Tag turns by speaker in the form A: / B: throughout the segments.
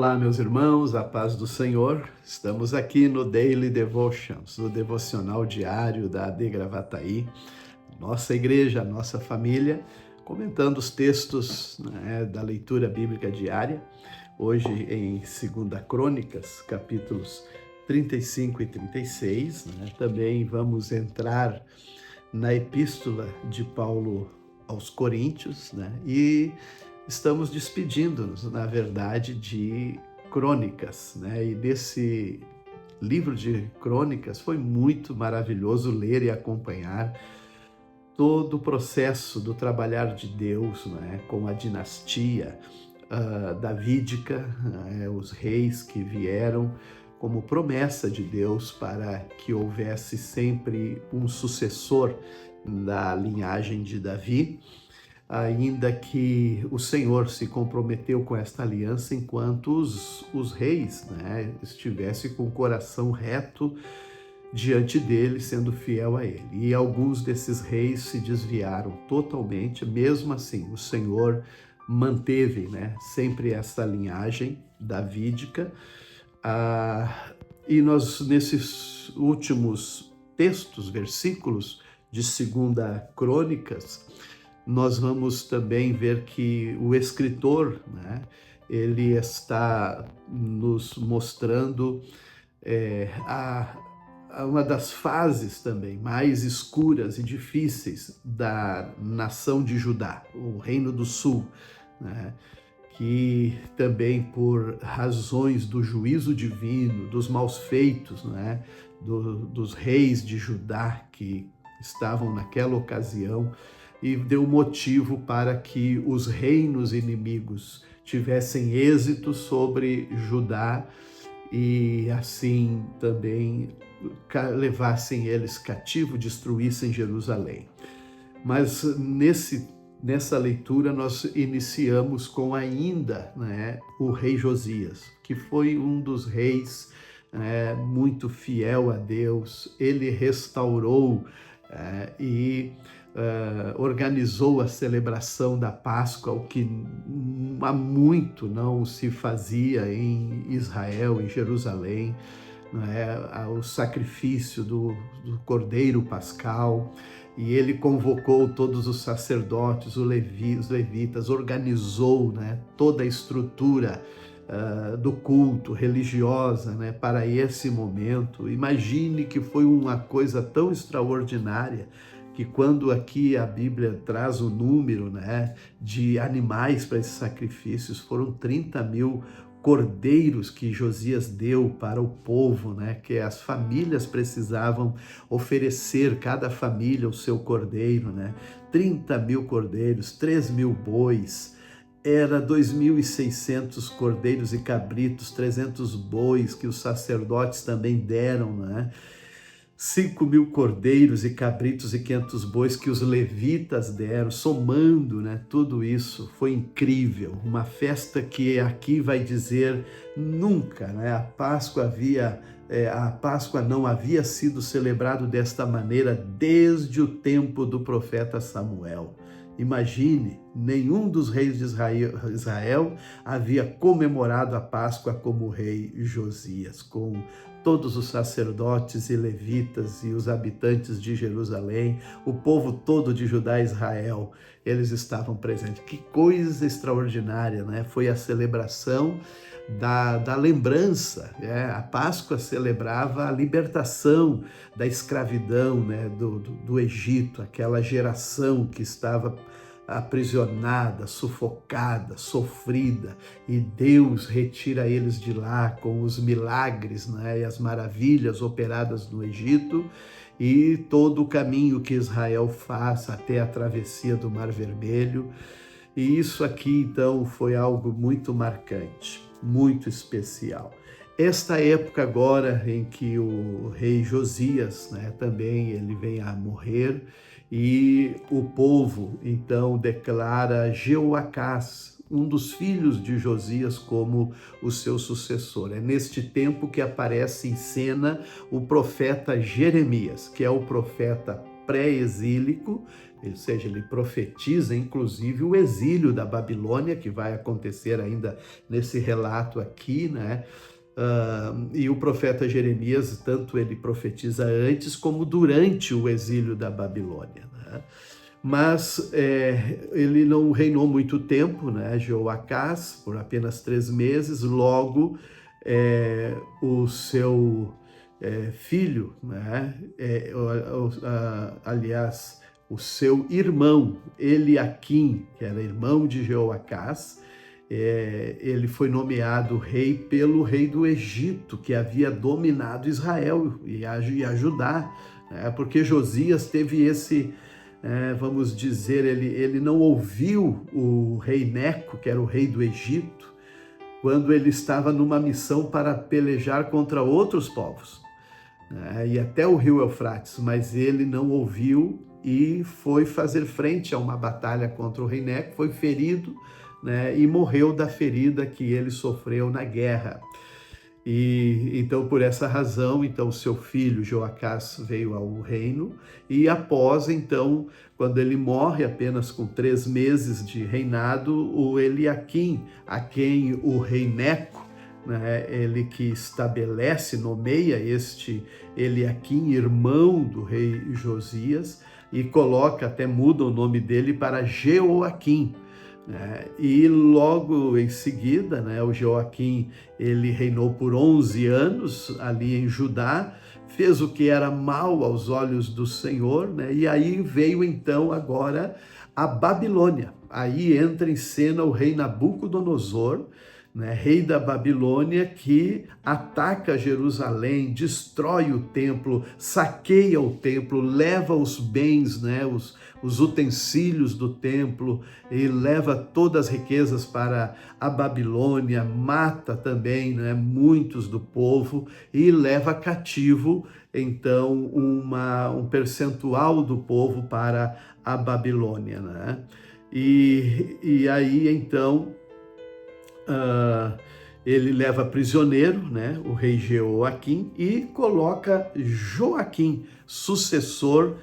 A: Olá, meus irmãos, a paz do Senhor. Estamos aqui no Daily Devotions, o devocional diário da AD Gravataí, nossa igreja, nossa família, comentando os textos, da leitura bíblica diária. Hoje em 2 Crônicas, capítulos 35 e 36, Também vamos entrar na epístola de Paulo aos Coríntios, e estamos despedindo-nos, na verdade, de Crônicas, E desse livro de Crônicas foi muito maravilhoso ler e acompanhar todo o processo do trabalhar de Deus, com a dinastia davídica, os reis que vieram como promessa de Deus para que houvesse sempre um sucessor da linhagem de Davi, ainda que o Senhor se comprometeu com esta aliança enquanto os reis estivessem com o coração reto diante dele, sendo fiel a ele. E alguns desses reis se desviaram totalmente, mesmo assim o Senhor manteve sempre essa linhagem davídica. E nós, nesses últimos textos, versículos de 2 Crônicas, nós vamos também ver que o escritor, ele está nos mostrando uma das fases também mais escuras e difíceis da nação de Judá, o Reino do Sul, que também por razões do juízo divino, dos maus feitos, dos reis de Judá que estavam naquela ocasião, e deu motivo para que os reinos inimigos tivessem êxito sobre Judá e assim também levassem eles cativo, destruíssem Jerusalém. Mas nessa leitura nós iniciamos com ainda o rei Josias, que foi um dos reis muito fiel a Deus. Ele restaurou e organizou a celebração da Páscoa, o que há muito não se fazia em Israel, em Jerusalém, o sacrifício do Cordeiro Pascal. E ele convocou todos os sacerdotes, os levitas, organizou toda a estrutura do culto religiosa para esse momento. Imagine que foi uma coisa tão extraordinária que quando aqui a Bíblia traz o número de animais para esses sacrifícios, foram 30.000 cordeiros que Josias deu para o povo, que as famílias precisavam oferecer, cada família o seu cordeiro, 30.000 cordeiros, 3.000 bois, era 2.600 cordeiros e cabritos, 300 bois que os sacerdotes também deram, 5.000 cordeiros e cabritos e 500 bois que os levitas deram, somando tudo isso. Foi incrível, uma festa que aqui vai dizer nunca, a Páscoa não havia sido celebrado desta maneira desde o tempo do profeta Samuel. Imagine, nenhum dos reis de Israel havia comemorado a Páscoa como o rei Josias, com todos os sacerdotes e levitas e os habitantes de Jerusalém, o povo todo de Judá e Israel, eles estavam presentes. Que coisa extraordinária, Foi a celebração da lembrança, A Páscoa celebrava a libertação da escravidão, do Egito, aquela geração que estava aprisionada, sufocada, sofrida, e Deus retira eles de lá com os milagres, e as maravilhas operadas no Egito, e todo o caminho que Israel faz até a travessia do Mar Vermelho. E isso aqui, então, foi algo muito marcante, muito especial. Esta época agora em que o rei Josias, também ele vem a morrer, e o povo então declara Jeoacás, um dos filhos de Josias, como o seu sucessor. É neste tempo que aparece em cena o profeta Jeremias, que é o profeta pré-exílico, ou seja, ele profetiza inclusive o exílio da Babilônia, que vai acontecer ainda nesse relato aqui, né? E o profeta Jeremias, tanto ele profetiza antes como durante o exílio da Babilônia, né? Mas ele não reinou muito tempo, né? Jeoacás, por apenas 3 meses. Logo, o seu filho, né? Aliás, o seu irmão, Eliaquim, que era irmão de Jeoacás, ele foi nomeado rei pelo rei do Egito, que havia dominado Israel e a Judá, né? Porque Josias teve esse... vamos dizer, ele não ouviu o rei Neco, que era o rei do Egito, quando ele estava numa missão para pelejar contra outros povos, né? E até o rio Eufrates, mas ele não ouviu e foi fazer frente a uma batalha contra o rei Neco, foi ferido, né? E morreu da ferida que ele sofreu na guerra. E então, por essa razão, então seu filho Joacás veio ao reino, e após, então, quando ele morre, apenas com 3 meses de reinado, o Eliaquim, a quem o rei Neco, né, ele que estabelece, nomeia este Eliaquim, irmão do rei Josias, e coloca, até muda o nome dele para Jeoaquim. E logo em seguida, né, o Jeoaquim, ele reinou por 11 anos ali em Judá, fez o que era mal aos olhos do Senhor, né, e aí veio então agora a Babilônia. Aí entra em cena o rei Nabucodonosor, né, rei da Babilônia, que ataca Jerusalém, destrói o templo, saqueia o templo, leva os bens, né, os utensílios do templo, e leva todas as riquezas para a Babilônia, mata também, né, muitos do povo e leva cativo, então, um percentual do povo para a Babilônia, né? E aí, então, ele leva prisioneiro, né, o rei Jeoaquim, e coloca Joaquim, sucessor,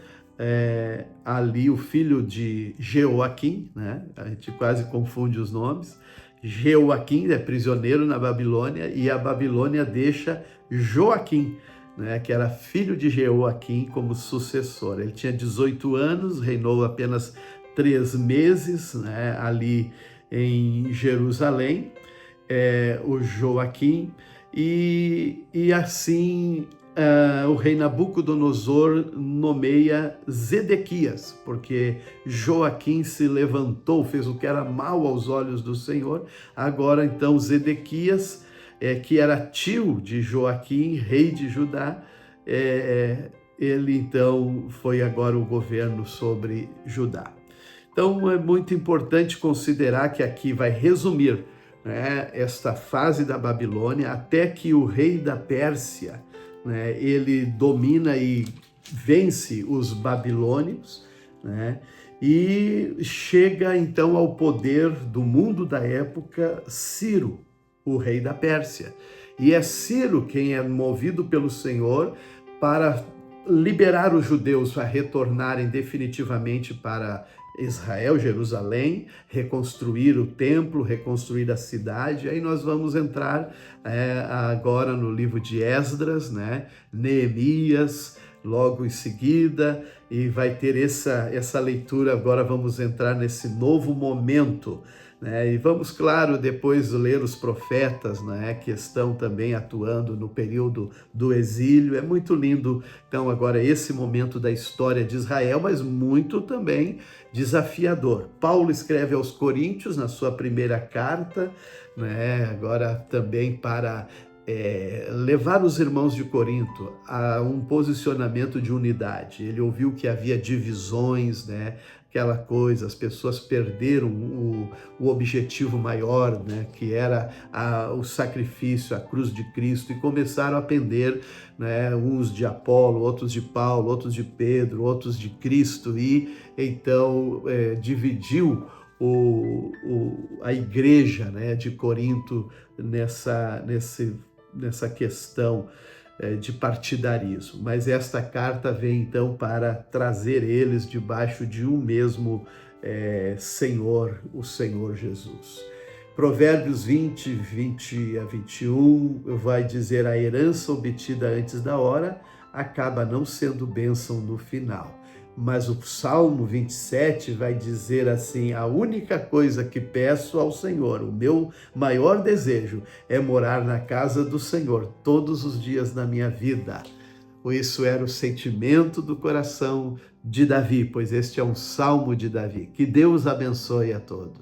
A: ali o filho de Jeoaquim, né? A gente quase confunde os nomes. Jeoaquim é prisioneiro na Babilônia e a Babilônia deixa Joaquim, né, que era filho de Jeoaquim, como sucessor. Ele tinha 18 anos, reinou apenas 3 meses, né, ali em Jerusalém, o Joaquim, e assim o rei Nabucodonosor nomeia Zedequias, porque Joaquim se levantou, fez o que era mal aos olhos do Senhor. Agora então Zedequias, que era tio de Joaquim, rei de Judá, ele então foi agora o governo sobre Judá. Então é muito importante considerar que aqui vai resumir, né, esta fase da Babilônia, até que o rei da Pérsia, né, ele domina e vence os babilônios, né, e chega então ao poder do mundo da época Ciro, o rei da Pérsia. E é Ciro quem é movido pelo Senhor para liberar os judeus a retornarem definitivamente para Israel, Jerusalém, reconstruir o templo, reconstruir a cidade. Aí nós vamos entrar agora no livro de Esdras, né? Neemias, logo em seguida, e vai ter essa leitura. Agora vamos entrar nesse novo momento, né? E vamos, claro, depois ler os profetas, né, que estão também atuando no período do exílio. É muito lindo, então, agora esse momento da história de Israel, mas muito também desafiador. Paulo escreve aos Coríntios, na sua primeira carta, né, agora também para levar os irmãos de Corinto a um posicionamento de unidade. Ele ouviu que havia divisões, né? Aquela coisa, as pessoas perderam o objetivo maior, né? Que era o sacrifício, a cruz de Cristo, e começaram a pender, né? Uns de Apolo, outros de Paulo, outros de Pedro, outros de Cristo, e então dividiu a igreja, né, de Corinto nessa questão. de partidarismo, mas esta carta vem então para trazer eles debaixo de um mesmo Senhor, o Senhor Jesus. Provérbios 20, 20 a 21 vai dizer: a herança obtida antes da hora acaba não sendo bênção no final. Mas o Salmo 27 vai dizer assim: a única coisa que peço ao Senhor, o meu maior desejo, é morar na casa do Senhor todos os dias da minha vida. Isso era o sentimento do coração de Davi, pois este é um salmo de Davi. Que Deus abençoe a todos.